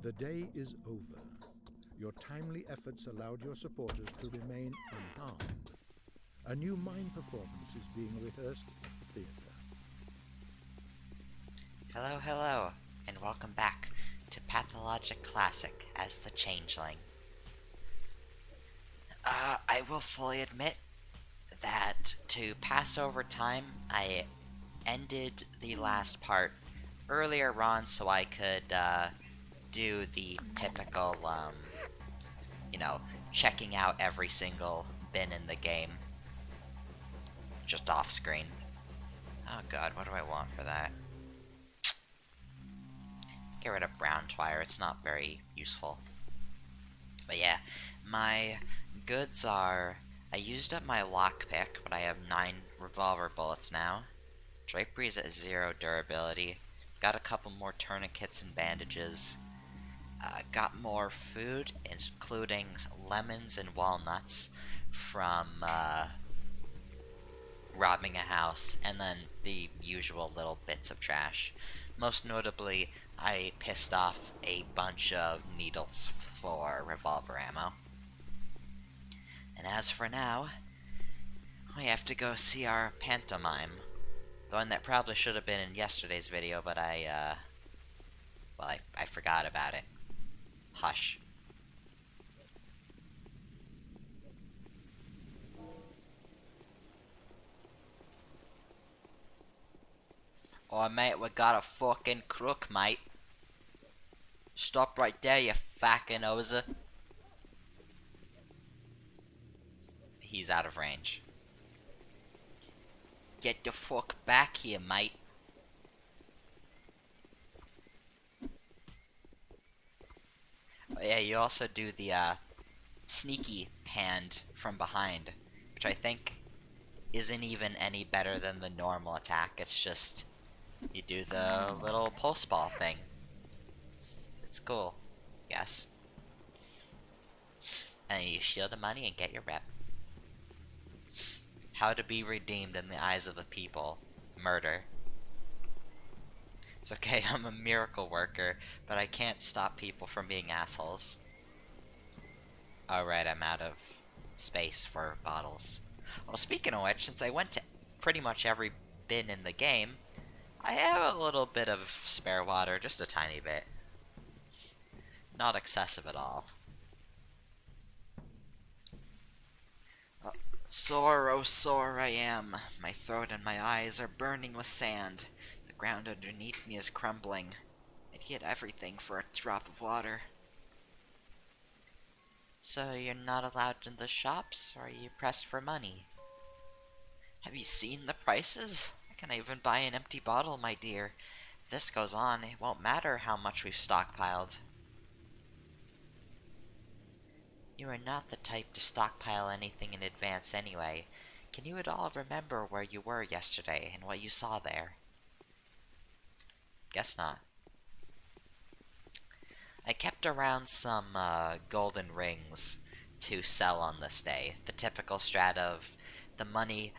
The day is over. Your timely efforts allowed your supporters to remain unharmed. A new mime performance is being rehearsed at the theater. Hello, hello, and welcome back to Pathologic Classic as the Changeling. I will fully admit that to pass over time, I ended the last part earlier on so I could do the typical, checking out every single bin in the game. Just off screen. Oh god, what do I want for that? Get rid of brown twire, it's not very useful. But yeah, my goods are... I used up my lockpick, but I have 9 revolver bullets now. Drapery is at 0 durability. Got a couple more tourniquets and bandages. Got more food, including lemons and walnuts from robbing a house, and then the usual little bits of trash. Most notably, I pissed off a bunch of needles for revolver ammo. And as for now, we have to go see our pantomime. The one that probably should have been in yesterday's video, but I forgot about it. Hush. Oh mate, we got a fucking crook, mate. Stop right there, you fucking oser. He's out of range. Get the fuck back here, mate. Oh, yeah, you also do the sneaky hand from behind, which I think isn't even any better than the normal attack. It's just you do the little pulse ball thing. It's cool, yes. And you steal the money and get your rep. How to be redeemed in the eyes of the people. Murder. It's okay, I'm a miracle worker, but I can't stop people from being assholes. Alright, I'm out of space for bottles. Well, speaking of which, since I went to pretty much every bin in the game, I have a little bit of spare water, just a tiny bit. Not excessive at all. Sore, oh sore I am. My throat and my eyes are burning with sand. The ground underneath me is crumbling. I'd get everything for a drop of water. So you're not allowed in the shops, or are you pressed for money? Have you seen the prices? I can't even buy an empty bottle, my dear. If this goes on, it won't matter how much we've stockpiled. You are not the type to stockpile anything in advance anyway. Can you at all remember where you were yesterday and what you saw there? Guess not. I kept around some golden rings to sell on this day. The typical strat of the money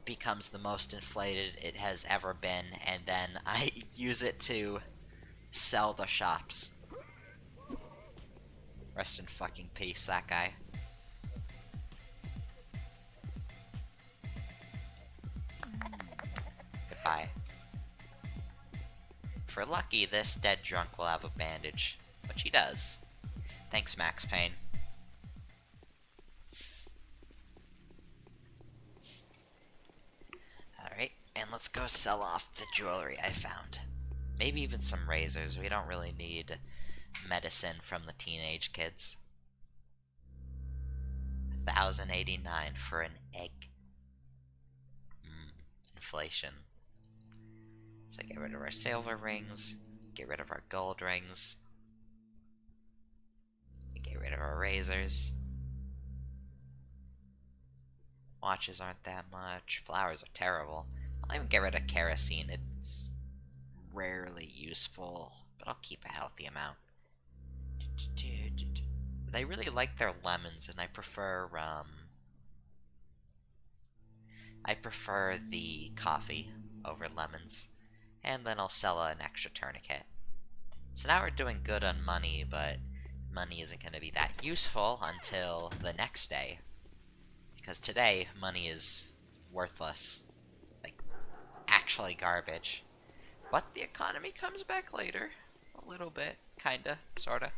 becomes the most inflated it has ever been, and then I use it to sell the shops. Rest in fucking peace, that guy. Goodbye. If we're lucky, this dead drunk will have a bandage, which he does. Thanks, Max Payne. Alright, and let's go sell off the jewelry I found. Maybe even some razors. We don't really need medicine from the teenage kids. 1,089 for an egg. Inflation. So get rid of our silver rings, get rid of our gold rings, get rid of our razors. Watches aren't that much. Flowers are terrible. I'll even get rid of kerosene. It's rarely useful, but I'll keep a healthy amount. They really like their lemons, and I prefer the coffee over lemons. And then I'll sell an extra tourniquet. So now we're doing good on money, but money isn't going to be that useful until the next day. Because today, money is worthless. Like, actually garbage. But the economy comes back later. A little bit. Kinda. Sorta.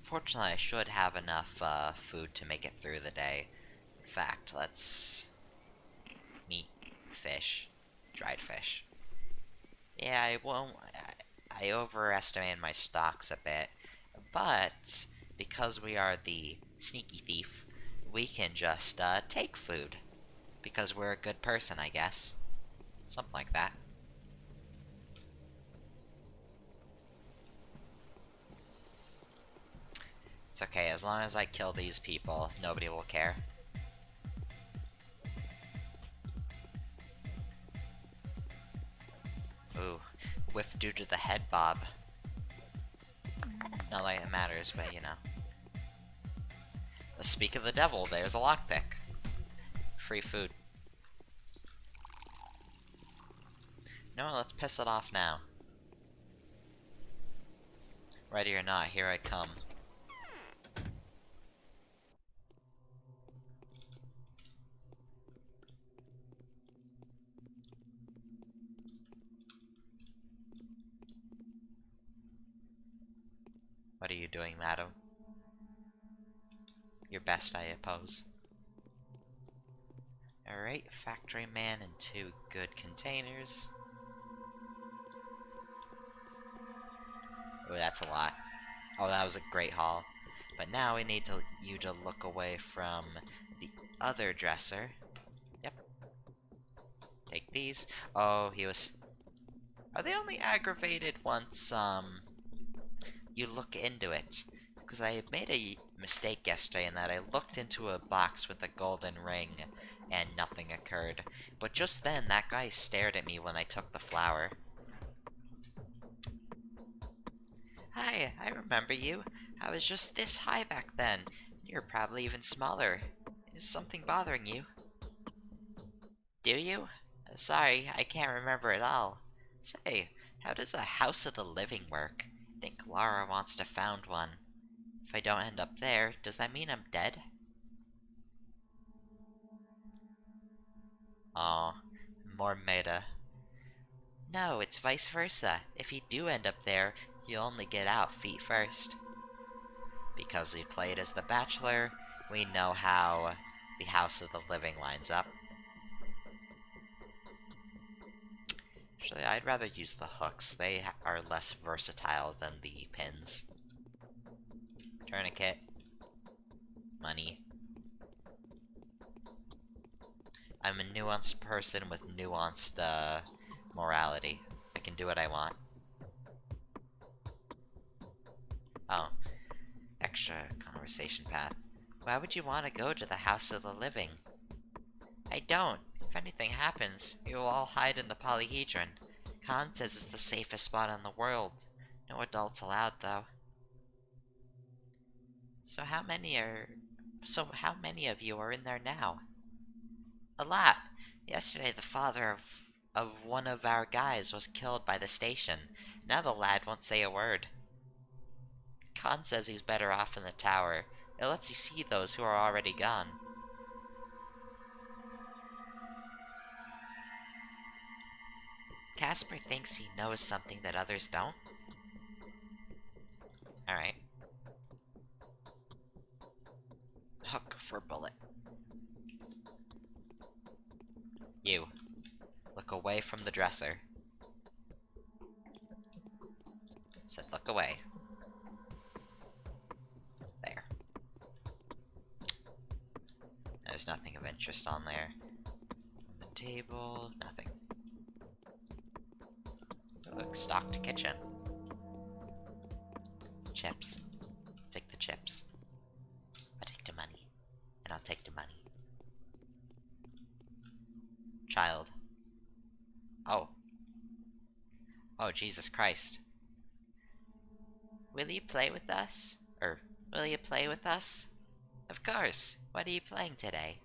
Fortunately, I should have enough food to make it through the day. In fact, let's... meat, fish, dried fish. Yeah, I won't... I overestimated my stocks a bit. But, because we are the sneaky thief, we can just take food. Because we're a good person, I guess. Something like that. It's okay, as long as I kill these people, nobody will care. Ooh, whiff due to the head bob. Not like it matters, but you know. Let's speak of the devil, there's a lockpick. Free food. No, let's piss it off now. Ready or not, here I come. What are you doing, madam? Your best, I oppose. Alright, factory man and 2 good containers. Oh, that's a lot. Oh, that was a great haul. But now we need you to look away from the other dresser. Yep. Take these. Oh, he was... Are they only aggravated once, you look into it? Because I made a mistake yesterday in that I looked into a box with a golden ring and nothing occurred. But just then, that guy stared at me when I took the flower. Hi, I remember you. I was just this high back then. You're probably even smaller. Is something bothering you? Do you? Sorry, I can't remember at all. Say, how does a House of the Living work? I think Lara wants to found one. If I don't end up there, does that mean I'm dead? Aw, more meta. No, it's vice versa. If you do end up there, you'll only get out feet first. Because we played as the Bachelor, we know how the House of the Living lines up. Actually, I'd rather use the hooks. They are less versatile than the pins. Tourniquet. Money. I'm a nuanced person with nuanced, morality. I can do what I want. Oh. Extra conversation path. Why would you want to go to the House of the Living? I don't. If anything happens, we will all hide in the polyhedron. Khan says it's the safest spot in the world. No adults allowed, though. So how many of you are in there now? A lot. Yesterday the father of one of our guys was killed by the station. Now the lad won't say a word. Khan says he's better off in the tower. It lets you see those who are already gone. Casper thinks he knows something that others don't. Alright. Hook for bullet. You. Look away from the dresser. Said look away. There. There's nothing of interest on there. On the table, nothing. Look, stocked kitchen. Chips. Take the chips. I'll take the money. And I'll take the money. Child. Oh. Oh, Jesus Christ. Will you play with us? Will you play with us? Of course. What are you playing today?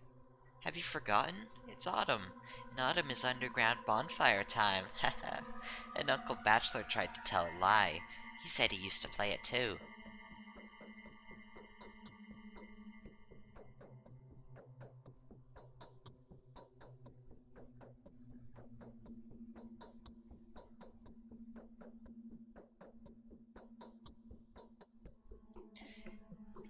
Have you forgotten? It's autumn, and autumn is underground bonfire time. Haha. And Uncle Bachelor tried to tell a lie. He said he used to play it too.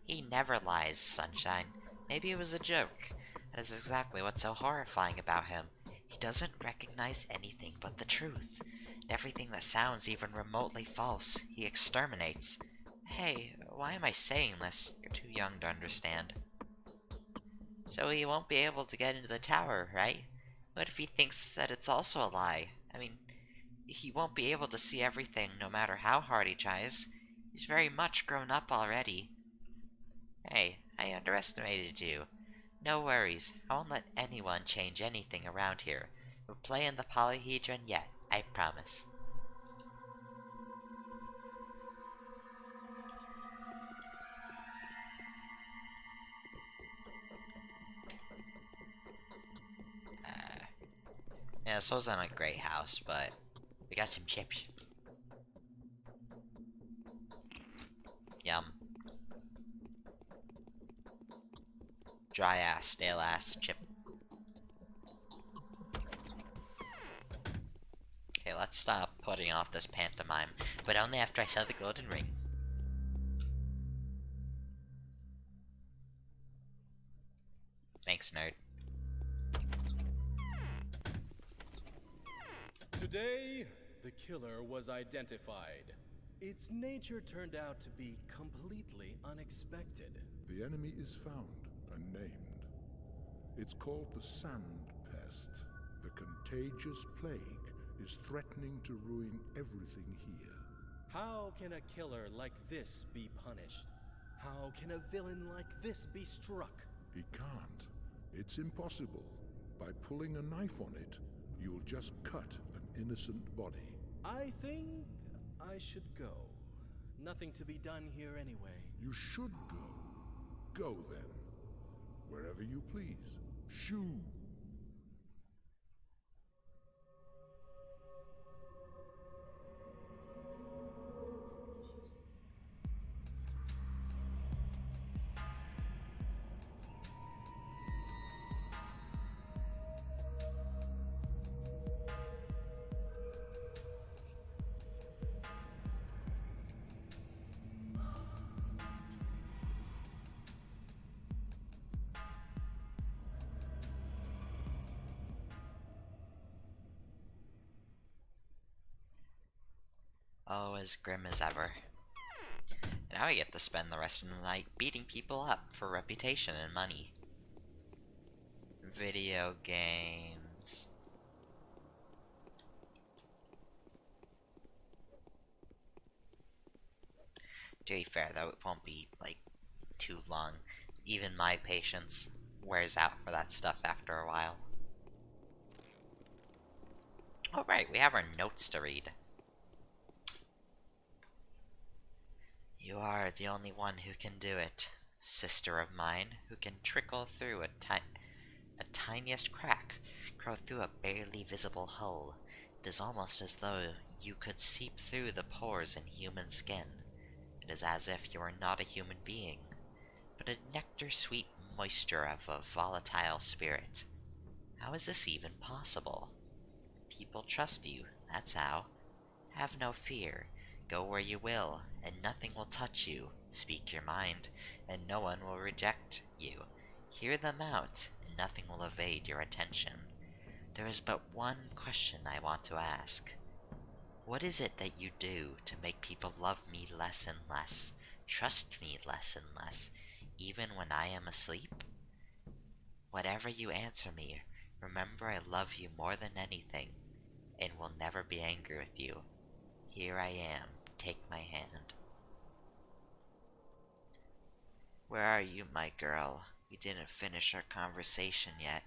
He never lies, Sunshine. Maybe it was a joke. That is exactly what's so horrifying about him. He doesn't recognize anything but the truth. And everything that sounds even remotely false, he exterminates. Hey, why am I saying this? You're too young to understand. So he won't be able to get into the tower, right? What if he thinks that it's also a lie? I mean, he won't be able to see everything no matter how hard he tries. He's very much grown up already. Hey, I underestimated you. No worries, I won't let anyone change anything around here. We're playing the polyhedron yet, I promise. Yeah, this wasn't a great house, but we got some chips. Yum. Dry ass, stale ass chip. Okay, let's stop putting off this pantomime, but only after I sell the golden ring. Thanks, nerd. Today, the killer was identified. Its nature turned out to be completely unexpected. The enemy is found and named. It's called the Sand Pest. The contagious plague is threatening to ruin everything here. How can a killer like this be punished? How can a villain like this be struck? He can't. It's impossible. By pulling a knife on it, you'll just cut an innocent body. I think I should go. Nothing to be done here anyway. You should go. Go then. Wherever you please. Shoo! Oh, as grim as ever. And now I get to spend the rest of the night beating people up for reputation and money. Video games. To be fair though, it won't be, like, too long. Even my patience wears out for that stuff after a while. Alright, we have our notes to read. You are the only one who can do it, sister of mine, who can trickle through a tiniest crack, crawl through a barely visible hole. It is almost as though you could seep through the pores in human skin. It is as if you are not a human being, but a nectar-sweet moisture of a volatile spirit. How is this even possible? People trust you, that's how. Have no fear. Go where you will, and nothing will touch you. Speak your mind, and no one will reject you. Hear them out, and nothing will evade your attention. There is but one question I want to ask. What is it that you do to make people love me less and less, trust me less and less, even when I am asleep? Whatever you answer me, remember I love you more than anything, and will never be angry with you. Here I am. Take my hand. Where are you, my girl? We didn't finish our conversation yet.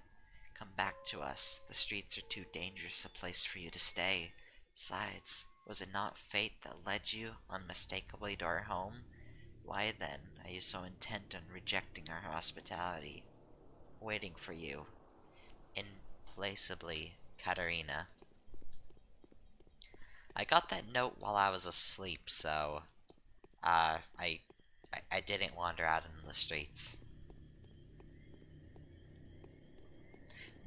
Come back to us. The streets are too dangerous a place for you to stay. Besides, was it not fate that led you unmistakably to our home? Why then are you so intent on rejecting our hospitality? waiting for you. Implacably, Katarina. I got that note while I was asleep, so I didn't wander out into the streets.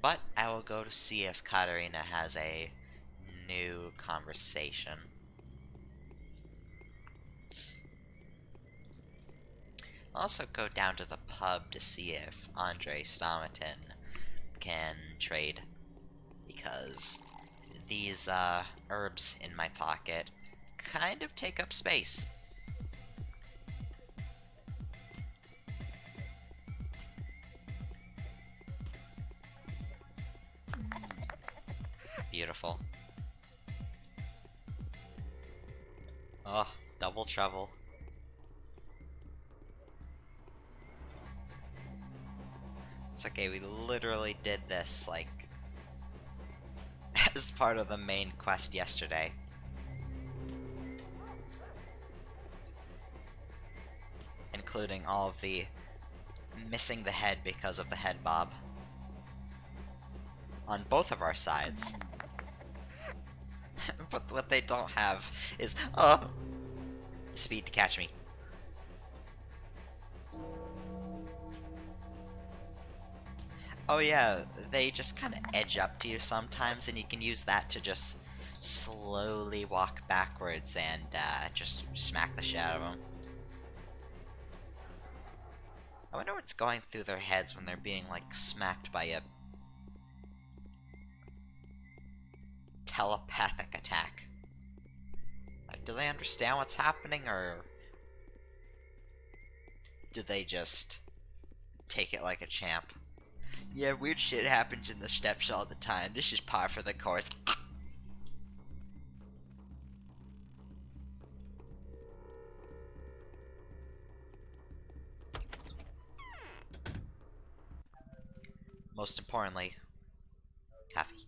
But I will go to see if Katarina has a new conversation. I'll also go down to the pub to see if Andre Stomatin can trade, because these herbs in my pocket kind of take up space. Beautiful. Oh, double trouble. It's okay, we literally did this, like, as part of the main quest yesterday. Including all of the missing the head because of the head bob. On both of our sides. But what they don't have is, the speed to catch me. Oh yeah, they just kind of edge up to you sometimes, and you can use that to just slowly walk backwards and just smack the shit out of them. I wonder what's going through their heads when they're being, like, smacked by a telepathic attack. Like, do they understand what's happening, or do they just take it like a champ? Yeah, weird shit happens in the steps all the time. This is par for the course. Most importantly, coffee.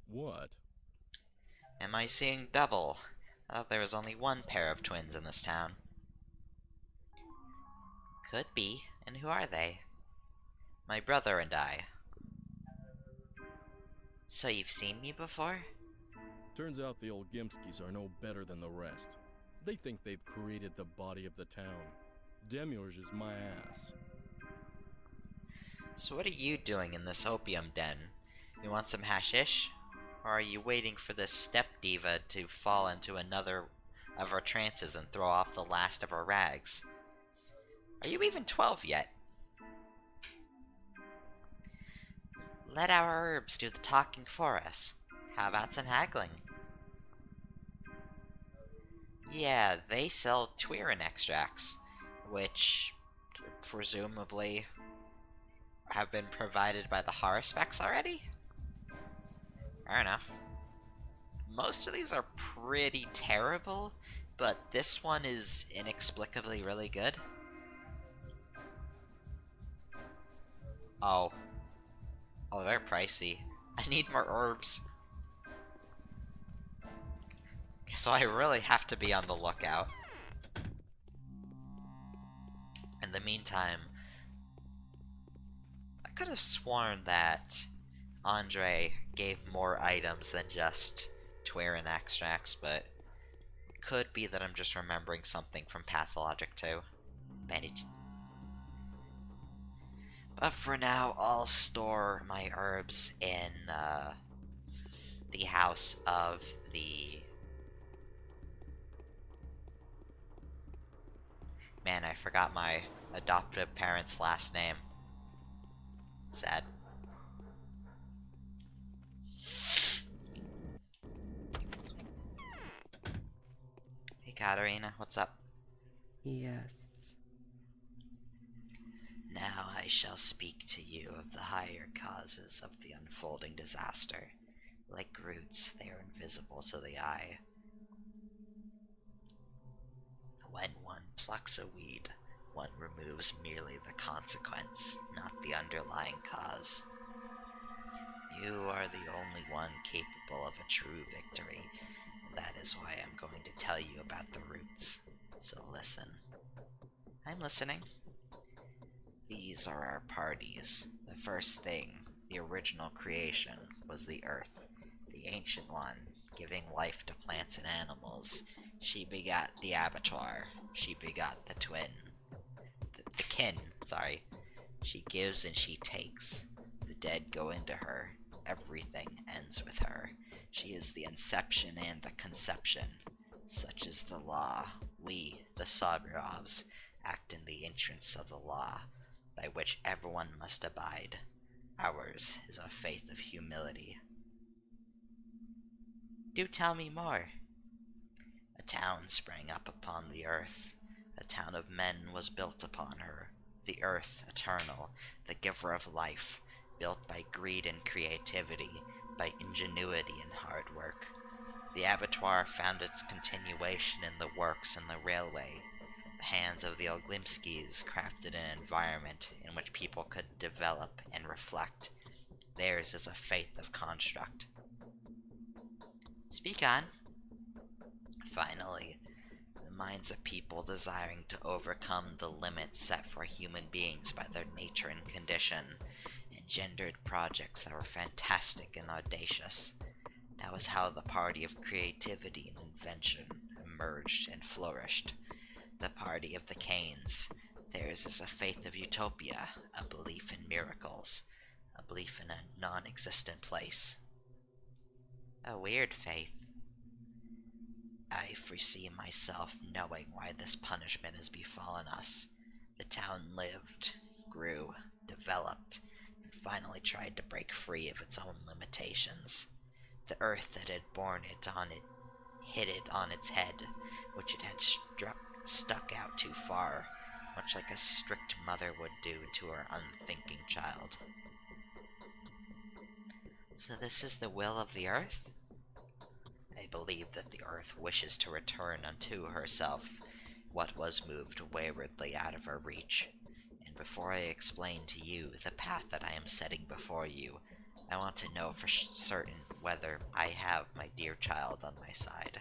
What? Am I seeing double? I thought there was only one pair of twins in this town. Could be. And who are they? My brother and I. So you've seen me before? Turns out the old Gimskis are no better than the rest. They think they've created the body of the town. Demiurge is my ass. So what are you doing in this opium den? You want some hashish? Or are you waiting for this step diva to fall into another of her trances and throw off the last of her rags? Are you even 12 yet? Let our herbs do the talking for us. How about some haggling? Yeah, they sell Twirin extracts, which presumably have been provided by the horror specs already? Fair enough. Most of these are pretty terrible, but this one is inexplicably really good. Oh. Oh, they're pricey. I need more herbs. So I really have to be on the lookout. In the meantime, I could have sworn that Andre gave more items than just Twirin extracts, but it could be that I'm just remembering something from Pathologic too. Bandage. But for now, I'll store my herbs in the house of the... Man, I forgot my adoptive parents' last name. Sad. Hey, Katarina, what's up? Yes. Now I shall speak to you of the higher causes of the unfolding disaster. Like roots, they are invisible to the eye. When one plucks a weed, one removes merely the consequence, not the underlying cause. You are the only one capable of a true victory, and that is why I'm going to tell you about the roots. So listen. I'm listening. These are our parties. The first thing, the original creation, was the earth, the ancient one, giving life to plants and animals. She begot the abattoir. She begot the twin. The kin, sorry. She gives and she takes. The dead go into her. Everything ends with her. She is the inception and the conception. Such is the law. We, the Sobirovs, act in the interests of the law, by which everyone must abide. Ours is a faith of humility. Do tell me more. A town sprang up upon the earth. A town of men was built upon her. The earth, eternal, the giver of life, built by greed and creativity, by ingenuity and hard work. The abattoir found its continuation in the works and the railway. The hands of the Oglimskis crafted an environment in which people could develop and reflect. Theirs is a faith of construct. Speak on. Finally, the minds of people desiring to overcome the limits set for human beings by their nature and condition engendered projects that were fantastic and audacious. That was how the party of creativity and invention emerged and flourished. The party of the Canes. Theirs is a faith of utopia, a belief in miracles, a belief in a non-existent place. A weird faith. I foresee myself knowing why this punishment has befallen us. The town lived, grew, developed, and finally tried to break free of its own limitations. The earth that had borne it hit it on its head, which it had stuck out too far, much like a strict mother would do to her unthinking child. So this is the will of the earth? I believe that the earth wishes to return unto herself what was moved waywardly out of her reach. And before I explain to you the path that I am setting before you, I want to know for certain whether I have my dear child on my side.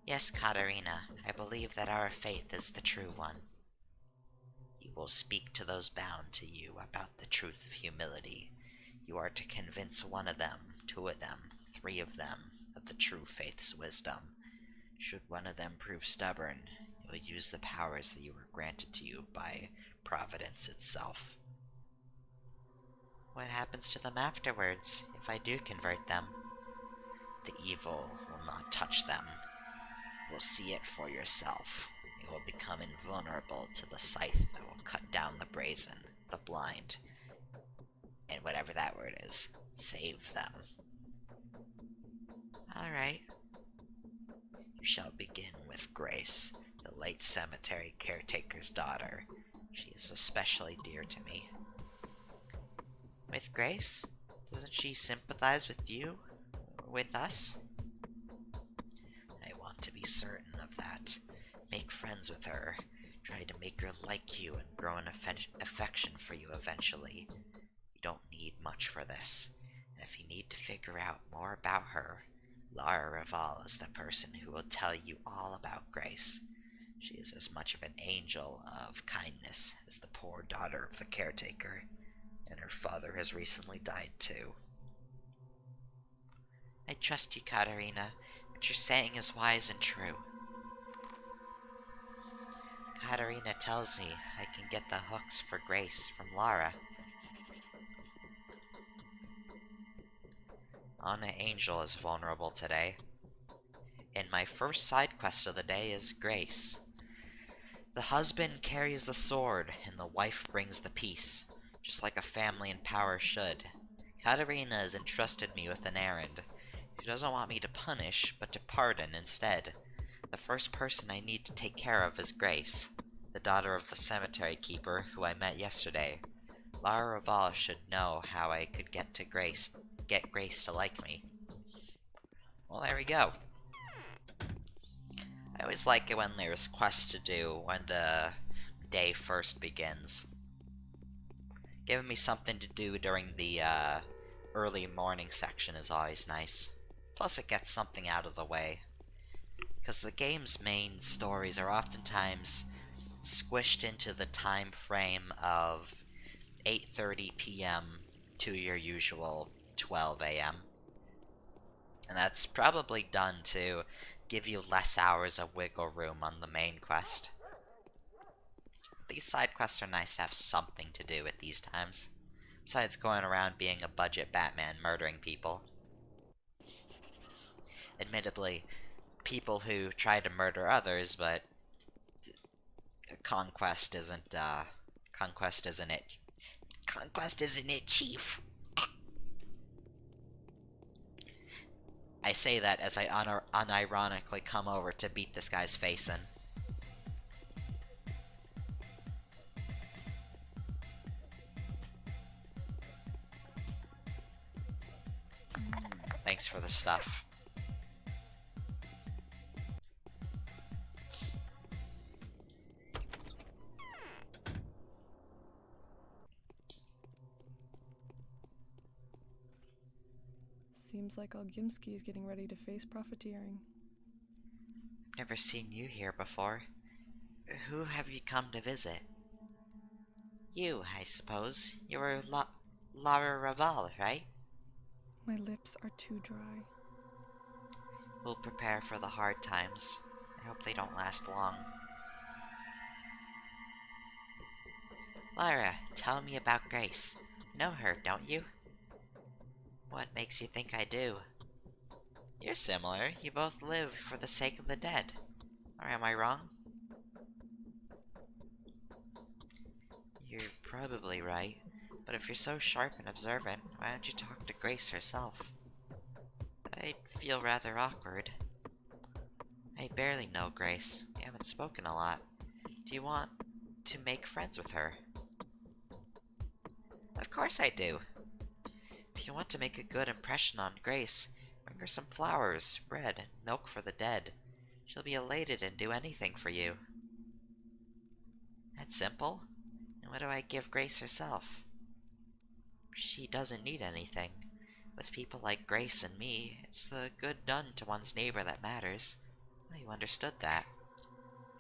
Yes, Katerina, I believe that our faith is the true one. You will speak to those bound to you about the truth of humility. You are to convince one of them, 2 of them, 3 of them, of the true faith's wisdom. Should one of them prove stubborn, you will use the powers that you were granted to you by Providence itself. What happens to them afterwards, if I do convert them? The evil will not touch them. You will see it for yourself. You will become invulnerable to the scythe that will cut down the brazen, the blind, and whatever that word is. Save them. Alright. You shall begin with Grace, the late cemetery caretaker's daughter. She is especially dear to me. With Grace? Doesn't she sympathize with you? With us? I want to be certain of that. Make friends with her. Try to make her like you and grow an affection for you eventually. You don't need much for this. And if you need to figure out more about her, Lara Raval is the person who will tell you all about Grace. She is as much of an angel of kindness as the poor daughter of the caretaker, and her father has recently died too. I trust you, Katerina. What you're saying is wise and true. Katerina tells me I can get the hooks for Grace from Lara. Anna Angel is vulnerable today. And my first side quest of the day is Grace. The husband carries the sword, and the wife brings the peace, just like a family in power should. Katerina has entrusted me with an errand. She doesn't want me to punish, but to pardon instead. The first person I need to take care of is Grace, the daughter of the cemetery keeper who I met yesterday. Lara Raval should know how I could get Grace to like me. Well, there we go. I always like it when there's quests to do when the day first begins. Giving me something to do during the early morning section is always nice. Plus it gets something out of the way. Because the game's main stories are oftentimes squished into the time frame of 8:30 p.m. to your usual 12 a.m. And that's probably done to give you less hours of wiggle room on the main quest. These side quests are nice to have something to do at these times, besides going around being a budget Batman murdering people. Admittedly, people who try to murder others, but conquest isn't it. Conquest isn't it, Chief? I say that as I unironically come over to beat this guy's face in. Thanks for the stuff. Seems like Olgimski is getting ready to face profiteering. Never seen you here before. Who have you come to visit? You, I suppose. You were Lara Raval, right? My lips are too dry. We'll prepare for the hard times. I hope they don't last long. Lara, tell me about Grace. Know her, don't you? What makes you think I do? You're similar. You both live for the sake of the dead. Or am I wrong? You're probably right. But if you're so sharp and observant, why don't you talk to Grace herself? I feel rather awkward. I barely know Grace. We haven't spoken a lot. Do you want to make friends with her? Of course I do. If you want to make a good impression on Grace, bring her some flowers, bread, and milk for the dead. She'll be elated and do anything for you. That's simple. And what do I give Grace herself? She doesn't need anything. With people like Grace and me, it's the good done to one's neighbor that matters. Oh, you understood that.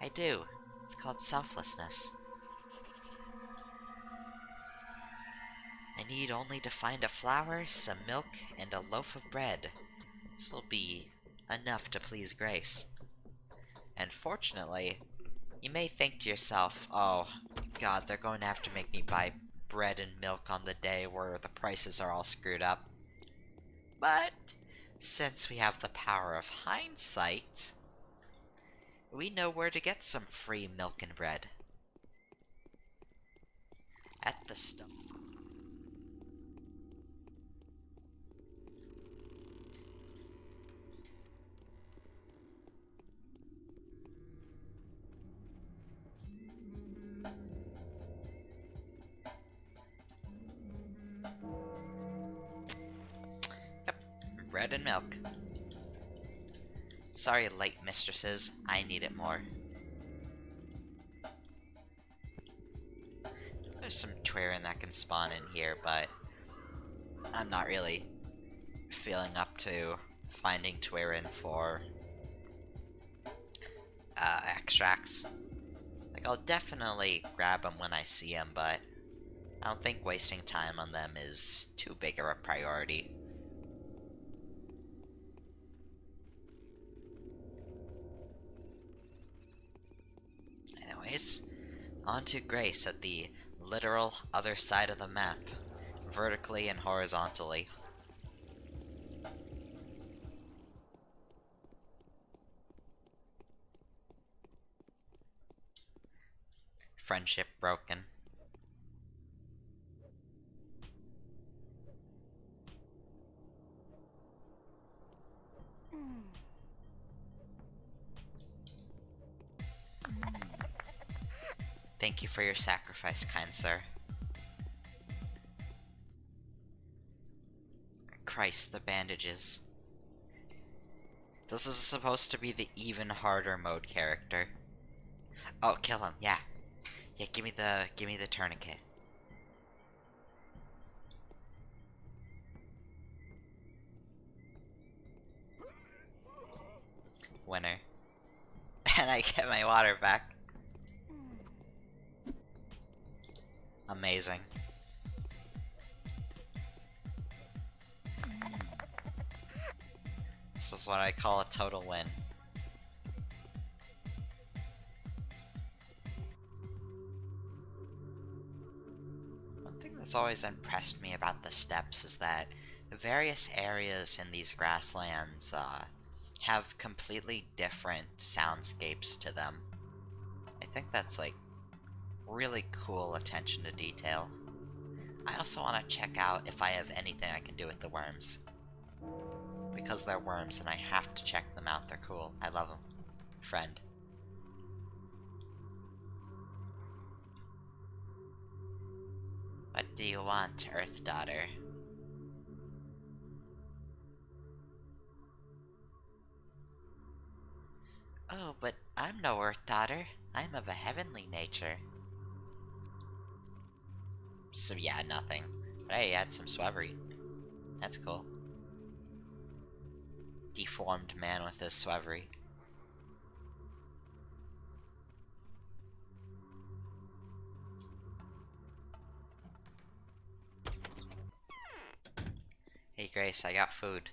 I do. It's called selflessness. I need only to find a flower, some milk, and a loaf of bread. This'll be enough to please Grace. And fortunately, you may think to yourself, oh, God, they're going to have to make me buy bread and milk on the day where the prices are all screwed up. But, since we have the power of hindsight, we know where to get some free milk and bread. At the stone. Yep, bread and milk. Sorry, late mistresses, I need it more. There's some Twirin that can spawn in here, but I'm not really feeling up to finding Twirin for extracts. Like, I'll definitely grab them when I see them, but I don't think wasting time on them is too big of a priority. Anyways, on to Grace at the literal other side of the map, vertically and horizontally. Friendship broken. Thank you for your sacrifice, kind sir. Christ, the bandages. This is supposed to be the even harder mode character. Oh, kill him, yeah. Yeah, give me the tourniquet. winner. And I get my water back. Amazing. This is what I call a total win. One thing that's always impressed me about the steppes is that various areas in these grasslands have completely different soundscapes to them. I think that's like really cool attention to detail. I also want to check out if I have anything I can do with the worms. Because they're worms and I have to check them out, they're cool. I love them. Friend. What do you want, Earth Daughter? Oh, but I'm no Earth Daughter. I'm of a heavenly nature. So yeah, nothing. But hey, add some Swevery. That's cool. Deformed man with his Swevery. Hey Grace, I got food.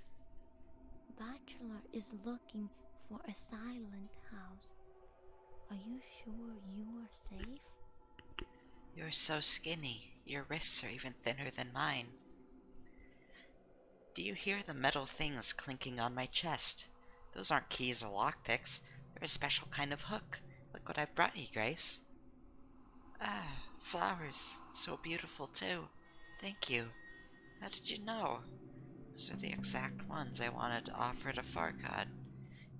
Bachelor is looking for a silent house. Are you sure you are safe? You're so skinny. Your wrists are even thinner than mine. Do you hear the metal things clinking on my chest? Those aren't keys or lockpicks. They're a special kind of hook. Look what I've brought you, Grace. Ah, flowers. So beautiful, too. Thank you. How did you know? Those are the exact ones I wanted to offer to Fargod.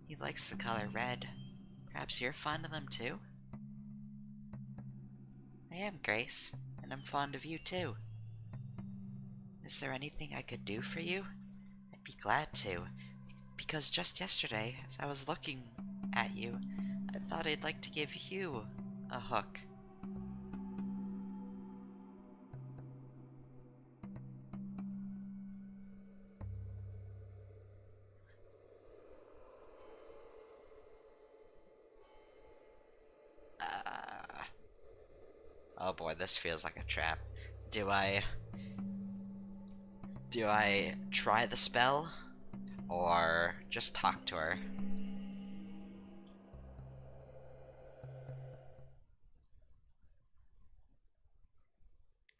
He likes the color red. Perhaps you're fond of them, too? I am, Grace, and I'm fond of you, too. Is there anything I could do for you? I'd be glad to, because just yesterday, as I was looking at you, I thought I'd like to give you a hook. Oh boy, this feels like a trap. Do I try the spell? Or just talk to her?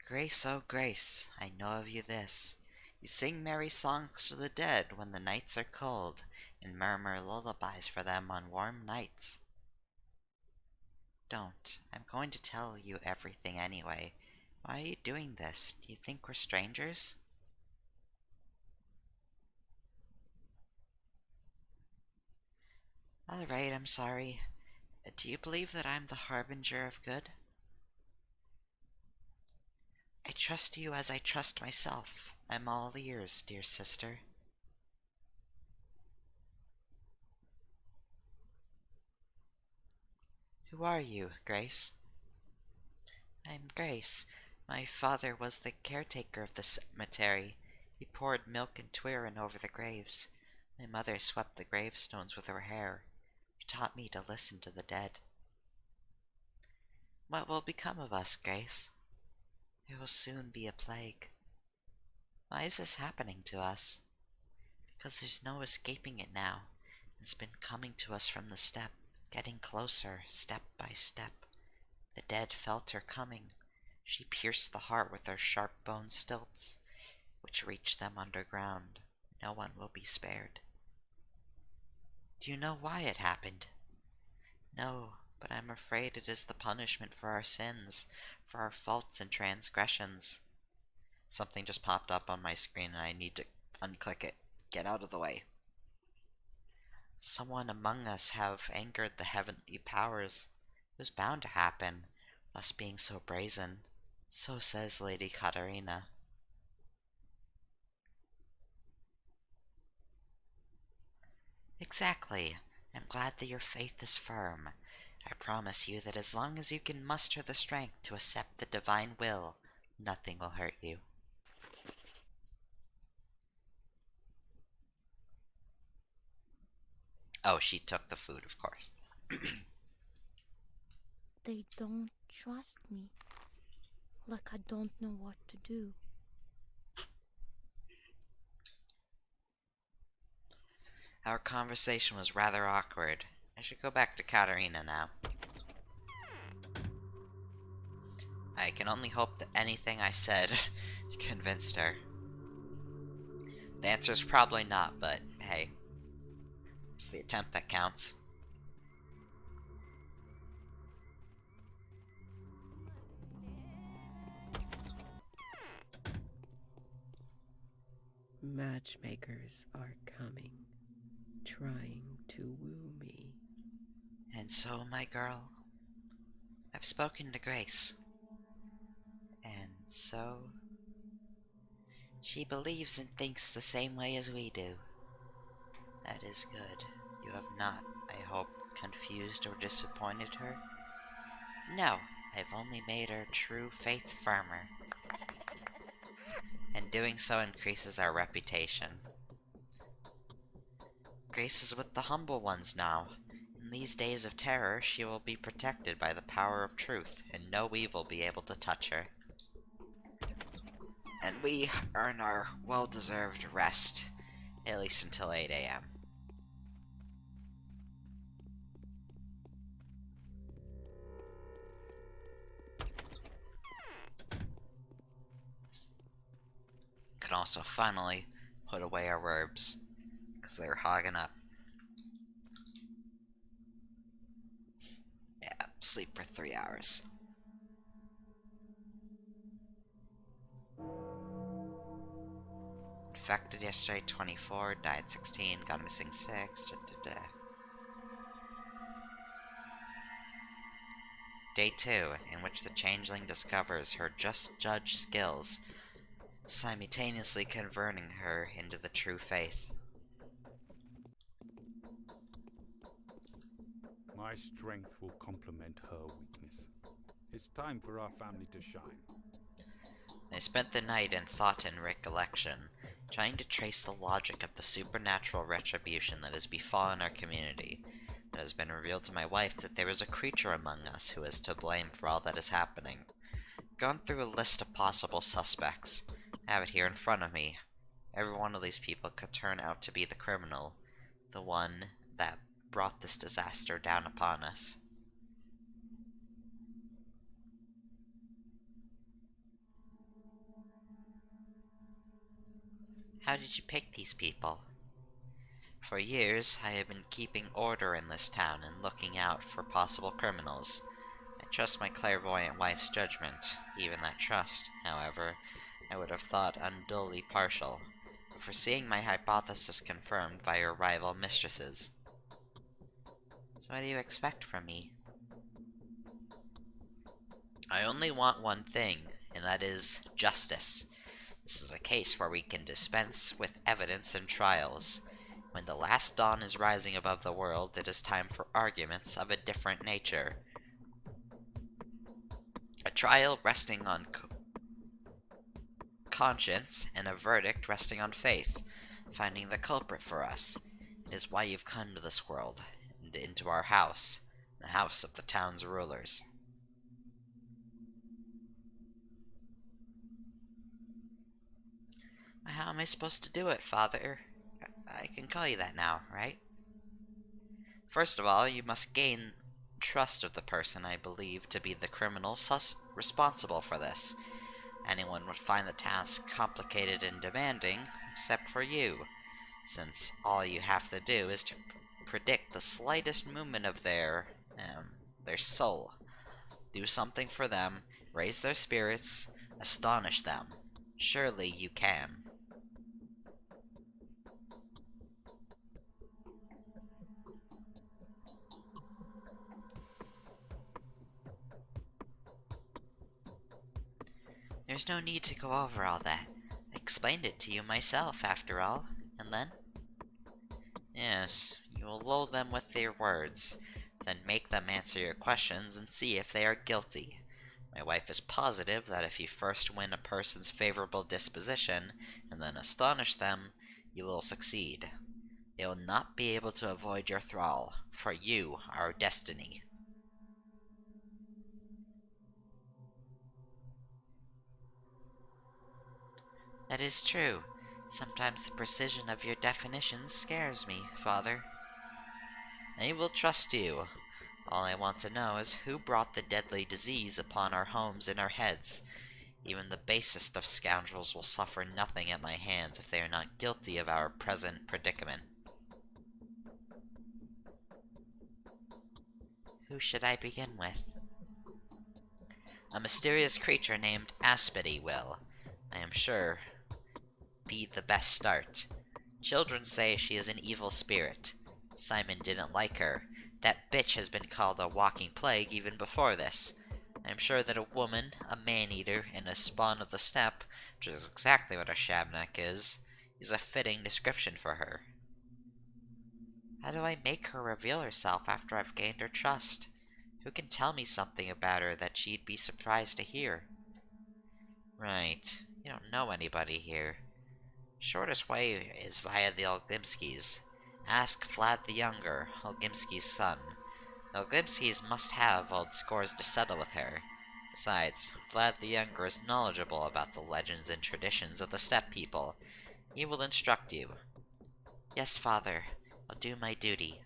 Grace, oh Grace, I know of you this. You sing merry songs to the dead when the nights are cold, and murmur lullabies for them on warm nights. Don't. I'm going to tell you everything anyway. Why are you doing this? Do you think we're strangers? Alright, I'm sorry. Do you believe that I'm the harbinger of good? I trust you as I trust myself. I'm all ears, dear sister. Who are you, Grace? I'm Grace. My father was the caretaker of the cemetery. He poured milk and tuirin over the graves. My mother swept the gravestones with her hair. She taught me to listen to the dead. What will become of us, Grace? There will soon be a plague. Why is this happening to us? Because there's no escaping it now. It's been coming to us from the steppe, getting closer, step by step. The dead felt her coming. She pierced the heart with her sharp bone stilts, which reached them underground. No one will be spared. Do you know why it happened? No, but I'm afraid it is the punishment for our sins, for our faults and transgressions. Something just popped up on my screen and I need to unclick it. Get out of the way. Someone among us have angered the heavenly powers. It was bound to happen, us being so brazen. So says Lady Katarina. Exactly. I'm glad that your faith is firm. I promise you that as long as you can muster the strength to accept the divine will, nothing will hurt you. Oh, she took the food, of course. They don't trust me. Like I don't know what to do. Our conversation was rather awkward. I should go back to Katerina now. I can only hope that anything I said convinced her. The answer is probably not, but hey, it's the attempt that counts. Matchmakers are coming, trying to woo me. And so, my girl, I've spoken to Grace. And so, she believes and thinks the same way as we do. That is good. You have not, I hope, confused or disappointed her? No, I've only made her true faith firmer. And doing so increases our reputation. Grace is with the humble ones now. In these days of terror, she will be protected by the power of truth, and no evil be able to touch her. And we earn our well-deserved rest, at least until 8 a.m. Can also finally put away our herbs, because they're hogging up. Yeah, sleep for 3 hours. Infected yesterday, 24, died 16, got missing 6, Day 2, in which the Changeling discovers her just judge skills, simultaneously converting her into the true faith. My strength will complement her weakness. It's time for our family to shine. I spent the night in thought and recollection, trying to trace the logic of the supernatural retribution that has befallen our community. It has been revealed to my wife that there is a creature among us who is to blame for all that is happening. Gone through a list of possible suspects. I have it here in front of me. Every one of these people could turn out to be the criminal, the one that brought this disaster down upon us. How did you pick these people? For years, I have been keeping order in this town and looking out for possible criminals. I trust my clairvoyant wife's judgment. Even that trust, however, I would have thought unduly partial, foreseeing my hypothesis confirmed by her rival mistresses. So what do you expect from me? I only want one thing, and that is justice. This is a case where we can dispense with evidence and trials. When the last dawn is rising above the world, it is time for arguments of a different nature. A trial resting on conscience, and a verdict resting on faith, finding the culprit for us. It is why you've come to this world, and into our house, the house of the town's rulers. How am I supposed to do it, Father? I can call you that now, right? First of all, you must gain trust of the person I believe to be the criminal responsible for this. Anyone would find the task complicated and demanding, except for you, since all you have to do is to predict the slightest movement of their soul. Do something for them, raise their spirits, astonish them. Surely you can. There's no need to go over all that. I explained it to you myself, after all. And then? Yes, you will lull them with their words, then make them answer your questions and see if they are guilty. My wife is positive that if you first win a person's favorable disposition, and then astonish them, you will succeed. They will not be able to avoid your thrall, for you are our destiny. That is true. Sometimes the precision of your definitions scares me, Father. I will trust you. All I want to know is who brought the deadly disease upon our homes and our heads. Even the basest of scoundrels will suffer nothing at my hands if they are not guilty of our present predicament. Who should I begin with? A mysterious creature named Aspity will, I am sure, be the best start. Children say she is an evil spirit. Simon didn't like her. That bitch has been called a walking plague even before this. I am sure that a woman, a man-eater, and a spawn of the steppe, which is exactly what a Shabnak is a fitting description for her. How do I make her reveal herself after I've gained her trust? Who can tell me something about her that she'd be surprised to hear? Right, you don't know anybody here. Shortest way is via the Olgimskis. Ask Vlad the Younger, Olgimski's son. The Olgimskis must have old scores to settle with her. Besides, Vlad the Younger is knowledgeable about the legends and traditions of the steppe people. He will instruct you. Yes, Father. I'll do my duty.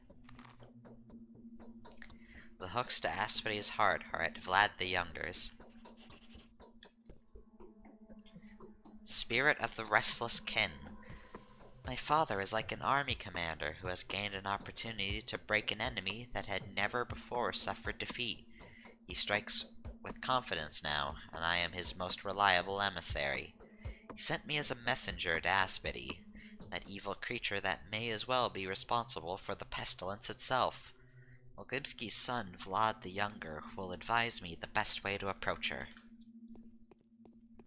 The hooks to Aspity's heart are at Vlad the Younger's. Spirit of the Restless Kin. My father is like an army commander who has gained an opportunity to break an enemy that had never before suffered defeat. He strikes with confidence now, and I am his most reliable emissary. He sent me as a messenger to Aspity, that evil creature that may as well be responsible for the pestilence itself. Olgimski's son, Vlad the Younger, will advise me the best way to approach her.